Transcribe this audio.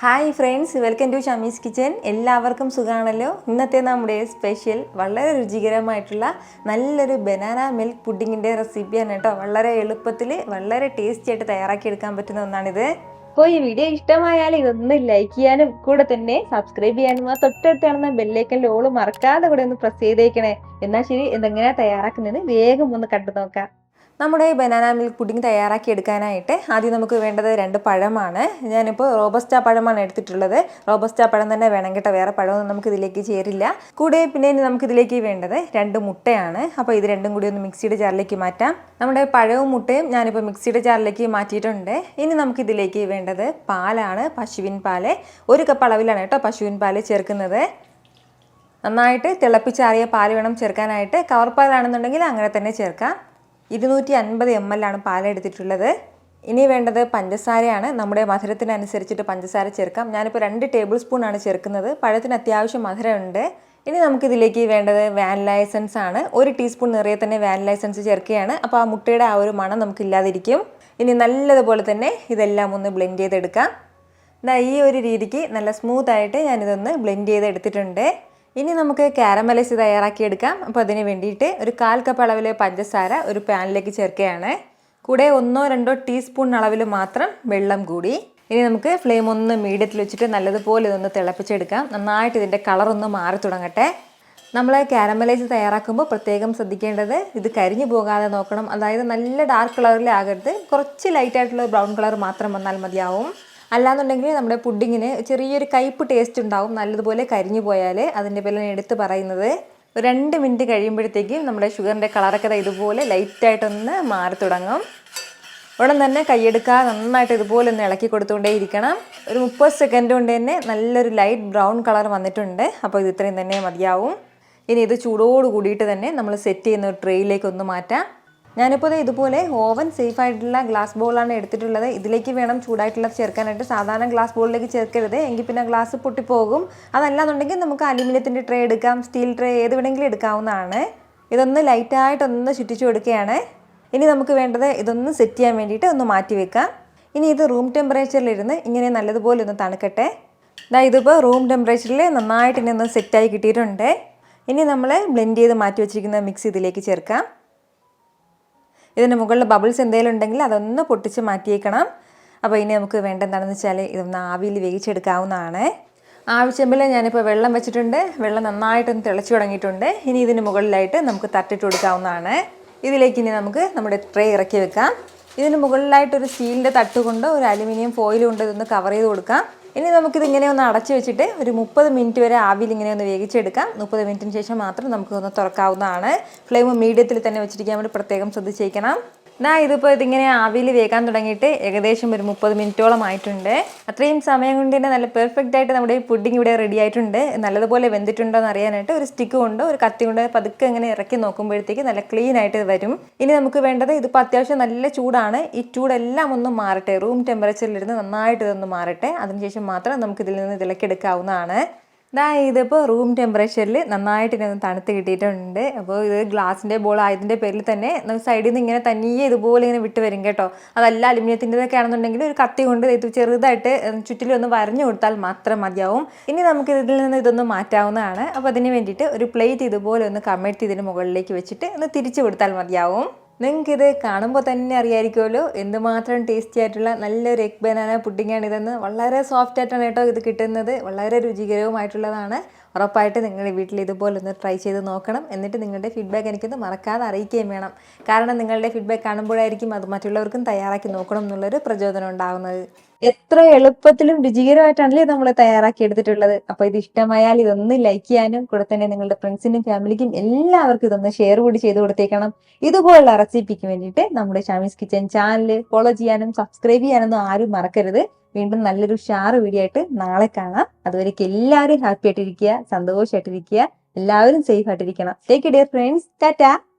Hi friends, welcome to Shami's kitchen. എല്ലാവർക്കും സുഖമാണല്ലോ. ഇന്നത്തെ നമ്മുടെ സ്പെഷ്യൽ വളരെ രുചികരമായിട്ടുള്ള നല്ലൊരു ബനാന മിൽക്ക് പുഡിങ്ങിൻ്റെ റെസിപ്പിയാണ് കേട്ടോ. വളരെ എളുപ്പത്തിൽ വളരെ ടേസ്റ്റി ആയിട്ട് തയ്യാറാക്കിയെടുക്കാൻ പറ്റുന്ന ഒന്നാണിത്. അപ്പോൾ ഈ വീഡിയോ ഇഷ്ടമായാൽ ഇതൊന്ന് ലൈക്ക് ചെയ്യാനും കൂടെ തന്നെ സബ്സ്ക്രൈബ് ചെയ്യാനും ആ തൊട്ടടുത്ത് കാണുന്ന ബെല്ലൈക്കൻ്റെ ഓള് മറക്കാതെ കൂടെ ഒന്ന് പ്രസ് ചെയ്തേക്കണേ. എന്നാൽ ശരി, എന്തെങ്ങനെയാണ് തയ്യാറാക്കുന്നത് വേഗം ഒന്ന് കണ്ടു നോക്കാം. നമ്മുടെ ബനാന മിൽക്ക് പുഡിംഗ് തയ്യാറാക്കി എടുക്കാനായിട്ട് ആദ്യം നമുക്ക് വേണ്ടത് 2 പഴമാണ്. ഞാനിപ്പോൾ റോബസ്റ്റ പഴമാണ് എടുത്തിട്ടുള്ളത്. റോബസ്റ്റ പഴം തന്നെ വേണം കേട്ടോ, വേറെ പഴമൊന്നും നമുക്ക് ഇതിലേക്ക് ചേരില്ല. കൂടെ പിന്നെ നമുക്കിതിലേക്ക് വേണ്ടത് 2 മുട്ടയാണ്. അപ്പോൾ ഇത് രണ്ടും കൂടി ഒന്ന് മിക്സിയുടെ ജാറിലേക്ക് മാറ്റാം. നമ്മുടെ പഴവും മുട്ടയും ഞാനിപ്പോൾ മിക്സിയുടെ ജാറിലേക്ക് മാറ്റിയിട്ടുണ്ട്. ഇനി നമുക്കിതിലേക്ക് വേണ്ടത് പാലാണ്, പശുവിൻ പാല്. 1 കപ്പ് അളവിലാണ് കേട്ടോ പശുവിൻ പാല് ചേർക്കുന്നത്. നന്നായിട്ട് തിളപ്പിച്ചാറിയ പാല് വേണം ചേർക്കാനായിട്ട്. കവർ പാലാണെന്നുണ്ടെങ്കിൽ അങ്ങനെ തന്നെ ചേർക്കാം. 250 ml ആണ് പാലെടുത്തിട്ടുള്ളത്. ഇനി വേണ്ടത് പഞ്ചസാരയാണ്. നമ്മുടെ മധുരത്തിനനുസരിച്ചിട്ട് പഞ്ചസാര ചേർക്കാം. ഞാനിപ്പോൾ 2 ടേബിൾ സ്പൂൺ ആണ് ചേർക്കുന്നത്. പഴത്തിന് അത്യാവശ്യം മധുരമുണ്ട്. ഇനി നമുക്കിതിലേക്ക് വേണ്ടത് വാനില എസൻസ് ആണ്. 1 ടീസ്പൂൺ നിറയെ തന്നെ വാനില എസൻസ് ചേർക്കുകയാണ്. അപ്പോൾ ആ മുട്ടയുടെ ആ ഒരു മണം നമുക്കില്ലാതിരിക്കും. ഇനി നല്ലതുപോലെ തന്നെ ഇതെല്ലാം ഒന്ന് ബ്ലെൻഡ് ചെയ്തെടുക്കാം. ഈ ഒരു രീതിക്ക് നല്ല സ്മൂത്തായിട്ട് ഞാനിതൊന്ന് ബ്ലെൻഡ് ചെയ്തെടുത്തിട്ടുണ്ട്. ഇനി നമുക്ക് കാരമലൈസ് തയ്യാറാക്കിയെടുക്കാം. അപ്പോൾ അതിന് വേണ്ടിയിട്ട് ഒരു 1/4 കപ്പ് അളവിൽ പഞ്ചസാര ഒരു പാനിലേക്ക് ചേർക്കുകയാണ്. കൂടെ 1-2 ടീസ്പൂൺ അളവിൽ മാത്രം വെള്ളം കൂടി. ഇനി നമുക്ക് ഫ്ലെയിം ഒന്ന് മീഡിയത്തിൽ വെച്ചിട്ട് നല്ലതുപോലെ ഇതൊന്ന് തിളപ്പിച്ചെടുക്കാം. നന്നായിട്ട് ഇതിൻ്റെ കളറൊന്ന് മാറി തുടങ്ങട്ടെ. നമ്മൾ കാരമലൈസ് തയ്യാറാക്കുമ്പോൾ പ്രത്യേകം ശ്രദ്ധിക്കേണ്ടത് ഇത് കരിഞ്ഞു പോകാതെ നോക്കണം. അതായത് നല്ല ഡാർക്ക് കളറിലാകരുത്, കുറച്ച് ലൈറ്റായിട്ടുള്ള ബ്രൗൺ കളർ മാത്രം വന്നാൽ മതിയാവും. അല്ലാന്നുണ്ടെങ്കിൽ നമ്മുടെ പുഡിങ്ങിന് ചെറിയൊരു കയ്പ്പ് ടേസ്റ്റ് ഉണ്ടാവും. നല്ലതുപോലെ കരിഞ്ഞു പോയാൽ അതിൻ്റെ പേരിൽ എടുത്ത് പറയുന്നത്. 2 മിനിറ്റ് കഴിയുമ്പോഴത്തേക്കും നമ്മുടെ ഷുഗറിൻ്റെ കളറൊക്കെ ഇതുപോലെ ലൈറ്റായിട്ടൊന്ന് മാറി തുടങ്ങും. ഉടൻ തന്നെ കൈയെടുക്കാതെ നന്നായിട്ട് ഇതുപോലെ ഒന്ന് ഇളക്കി കൊടുത്തുകൊണ്ടേ ഇരിക്കണം. ഒരു 30 സെക്കൻഡ് കൊണ്ട് തന്നെ നല്ലൊരു ലൈറ്റ് ബ്രൗൺ കളർ വന്നിട്ടുണ്ട്. അപ്പോൾ ഇത് ഇത്രയും തന്നെ മതിയാവും. ഇനി ഇത് ചൂടോട് കൂടിയിട്ട് തന്നെ നമ്മൾ സെറ്റ് ചെയ്യുന്ന ഒരു ട്രേയിലേക്ക് ഒന്ന് മാറ്റാം. ഞാനിപ്പോൾ ഇതുപോലെ ഓവൻ സേഫ് ആയിട്ടുള്ള ഗ്ലാസ് ബൗളാണ് എടുത്തിട്ടുള്ളത്. ഇതിലേക്ക് വേണം ചൂടായിട്ടുള്ളത് ചേർക്കാനായിട്ട്. സാധാരണ ഗ്ലാസ് ബൗളിലേക്ക് ചേർക്കരുത്, എങ്കിൽ പിന്നെ ഗ്ലാസ് പൊട്ടിപ്പോകും. അതല്ലാന്നുണ്ടെങ്കിൽ നമുക്ക് അലുമിനിയത്തിൻ്റെ ട്രേ എടുക്കാം, സ്റ്റീൽ ട്രേ ഏത് വേണമെങ്കിലും എടുക്കാവുന്നതാണ്. ഇതൊന്ന് ലൈറ്റായിട്ടൊന്ന് ചുറ്റിച്ചു കൊടുക്കുകയാണ്. ഇനി നമുക്ക് വേണ്ടത് ഇതൊന്ന് സെറ്റ് ചെയ്യാൻ വേണ്ടിയിട്ട് ഒന്ന് മാറ്റി വെക്കാം. ഇനി ഇത് റൂം ടെമ്പറേച്ചറിലിരുന്ന് ഇങ്ങനെ നല്ലതുപോലെ ഒന്ന് തണുക്കട്ടെ. ഇതിപ്പോൾ റൂം ടെമ്പറേച്ചറിൽ നന്നായിട്ട് ഇനി ഒന്ന് സെറ്റായി കിട്ടിയിട്ടുണ്ട്. ഇനി നമ്മൾ ബ്ലെൻഡ് ചെയ്ത് മാറ്റി വെച്ചിരിക്കുന്ന മിക്സ് ഇതിലേക്ക് ചേർക്കാം. ഇതിന് മുകളിൽ ബബിൾസ് എന്തെങ്കിലും ഉണ്ടെങ്കിൽ അതൊന്ന് പൊട്ടിച്ച് മാറ്റിയേക്കണം. അപ്പോൾ ഇനി നമുക്ക് വേണ്ട എന്താണെന്ന് വെച്ചാൽ ഇതൊന്ന് ആവിയിൽ വേവിച്ചെടുക്കാവുന്നതാണ്. ആവശ്യമില്ല, ഞാനിപ്പോൾ വെള്ളം വെച്ചിട്ടുണ്ട്. വെള്ളം നന്നായിട്ടൊന്ന് തിളച്ച് തുടങ്ങിയിട്ടുണ്ട്. ഇനി ഇതിന് മുകളിലായിട്ട് നമുക്ക് തട്ടിട്ട് കൊടുക്കാവുന്നതാണ്. ഇതിലേക്ക് ഇനി നമുക്ക് നമ്മുടെ ട്രേ ഇറക്കി വെക്കാം. ഇതിന് മുകളിലായിട്ടൊരു സ്റ്റീലിൻ്റെ തട്ട് കൊണ്ട് ഒരു അലുമിനിയം ഫോയിൽ കൊണ്ട് ഇതൊന്ന് കവർ ചെയ്ത് കൊടുക്കാം. ഇനി നമുക്കിതിങ്ങനെ ഒന്ന് അടച്ചു വെച്ചിട്ട് ഒരു 30 മിനിറ്റ് വരെ ആവിയിൽ ഇങ്ങനെ ഒന്ന് വേവിച്ചെടുക്കാം. 30 മിനിറ്റിന് ശേഷം മാത്രം നമുക്കൊന്ന് തുറക്കാവുന്നതാണ്. ഫ്ലെയിം മീഡിയത്തിൽ തന്നെ വെച്ചിരിക്കാൻ വേണ്ടി പ്രത്യേകം ശ്രദ്ധിച്ചേക്കണം. ഇതിപ്പോൾ ഇതിങ്ങനെ ആവിയിൽ വേകാൻ തുടങ്ങിയിട്ട് ഏകദേശം ഒരു 30 മിനിറ്റോളം ആയിട്ടുണ്ട്. അത്രയും സമയം കൊണ്ട് തന്നെ നല്ല പെർഫെക്റ്റ് ആയിട്ട് നമ്മുടെ ഈ പുഡിംഗ് ഇവിടെ റെഡി ആയിട്ടുണ്ട്. നല്ലതുപോലെ വെന്തിട്ടുണ്ടോ എന്ന് അറിയാനായിട്ട് ഒരു സ്റ്റിക്ക് കൊണ്ട് ഒരു കത്തി കൊണ്ട് പതുക്കെ ഇങ്ങനെ ഇറക്കി നോക്കുമ്പോഴത്തേക്ക് നല്ല ക്ലീൻ ആയിട്ട് വരും. ഇനി നമുക്ക് വേണ്ടത് ഇതിപ്പോൾ അത്യാവശ്യം നല്ല ചൂടാണ്. ഈ ചൂടെല്ലാം ഒന്ന് മാറട്ടെ, റൂം ടെമ്പറേച്ചറിലിരുന്ന് നന്നായിട്ട് ഇതൊന്ന് മാറട്ടെ. അതിനുശേഷം മാത്രം നമുക്കിതിൽ നിന്ന് ഇതിളക്കിയെടുക്കാവുന്നതാണ്. ഇതിപ്പോൾ റൂം ടെമ്പറേച്ചറിൽ നന്നായിട്ട് ഇതൊന്ന് തണുത്ത് കിട്ടിയിട്ടുണ്ട്. അപ്പോൾ ഇത് ഗ്ലാസിൻ്റെ ബോൾ ആയതിൻ്റെ പേരിൽ തന്നെ സൈഡിൽ നിന്ന് ഇങ്ങനെ തനിയെ ഇതുപോലെ ഇങ്ങനെ വിട്ട് വരും കേട്ടോ. അതല്ല അലുമിനിയത്തിൻ്റെതൊക്കെ ആണെന്നുണ്ടെങ്കിൽ ഒരു കത്തി കൊണ്ട് ഇത് ചെറുതായിട്ട് ചുറ്റിലൊന്ന് വരഞ്ഞു കൊടുത്താൽ മാത്രം മതിയാവും. ഇനി നമുക്ക് ഇതിൽ നിന്ന് ഇതൊന്ന് മാറ്റാവുന്നതാണ്. അപ്പോൾ അതിന് വേണ്ടിയിട്ട് ഒരു പ്ലേറ്റ് ഇതുപോലെ ഒന്ന് കമഴ്ത്തി ഇതിന് മുകളിലേക്ക് വെച്ചിട്ട് ഒന്ന് തിരിച്ചു കൊടുത്താൽ മതിയാവും. നിങ്ങൾക്കിത് കാണുമ്പോൾ തന്നെ അറിയാമായിരിക്കുമല്ലോ എന്തുമാത്രം ടേസ്റ്റി ആയിട്ടുള്ള നല്ലൊരു എഗ് ബനാന പുഡിങ്ങാണ് ഇതെന്ന്. വളരെ സോഫ്റ്റ് ആയിട്ടാണ് കേട്ടോ ഇത് കിട്ടുന്നത്. വളരെ രുചികരവുമായിട്ടുള്ളതാണ്. ഉറപ്പായിട്ട് നിങ്ങളുടെ വീട്ടിൽ ഇതുപോലെ ഒന്ന് ട്രൈ ചെയ്ത് നോക്കണം. എന്നിട്ട് നിങ്ങളുടെ ഫീഡ്ബാക്ക് എനിക്കൊന്ന് മറക്കാതെ അറിയിക്കുകയും വേണം. കാരണം നിങ്ങളുടെ ഫീഡ്ബാക്ക് കാണുമ്പോഴായിരിക്കും അത് മറ്റുള്ളവർക്കും തയ്യാറാക്കി നോക്കണം എന്നുള്ളൊരു പ്രചോദനം ഉണ്ടാകുന്നത്. എത്ര എളുപ്പത്തിലും രുചികരമായിട്ടാണല്ലേ നമ്മൾ തയ്യാറാക്കി എടുത്തിട്ടുള്ളത്. അപ്പോൾ ഇത് ഇഷ്ടമായാൽ ഇതൊന്ന് ലൈക്ക് ചെയ്യാനും കൂടെ തന്നെ നിങ്ങളുടെ ഫ്രണ്ട്സിനും ഫാമിലിക്കും എല്ലാവർക്കും ഇതൊന്ന് ഷെയർ കൂടി ചെയ്ത് കൊടുത്തേക്കണം. ഇതുപോലുള്ള റെസിപ്പിക്ക് വേണ്ടിയിട്ട് നമ്മുടെ ഷമീസ് കിച്ചൻ ചാനൽ ഫോളോ ചെയ്യാനും സബ്സ്ക്രൈബ് ചെയ്യാനൊന്നും ആരും മറക്കരുത്. വീണ്ടും നല്ലൊരു ഷാർ വീഡിയോ ആയിട്ട് നാളെ കാണാം. അതുവരേക്കും എല്ലാവരും ഹാപ്പി ആയിട്ടിരിക്കുക, സന്തോഷമായിട്ടിരിക്കുക, എല്ലാവരും സേഫ് ആയിട്ടിരിക്കണം. Take care friends. ടാറ്റാ.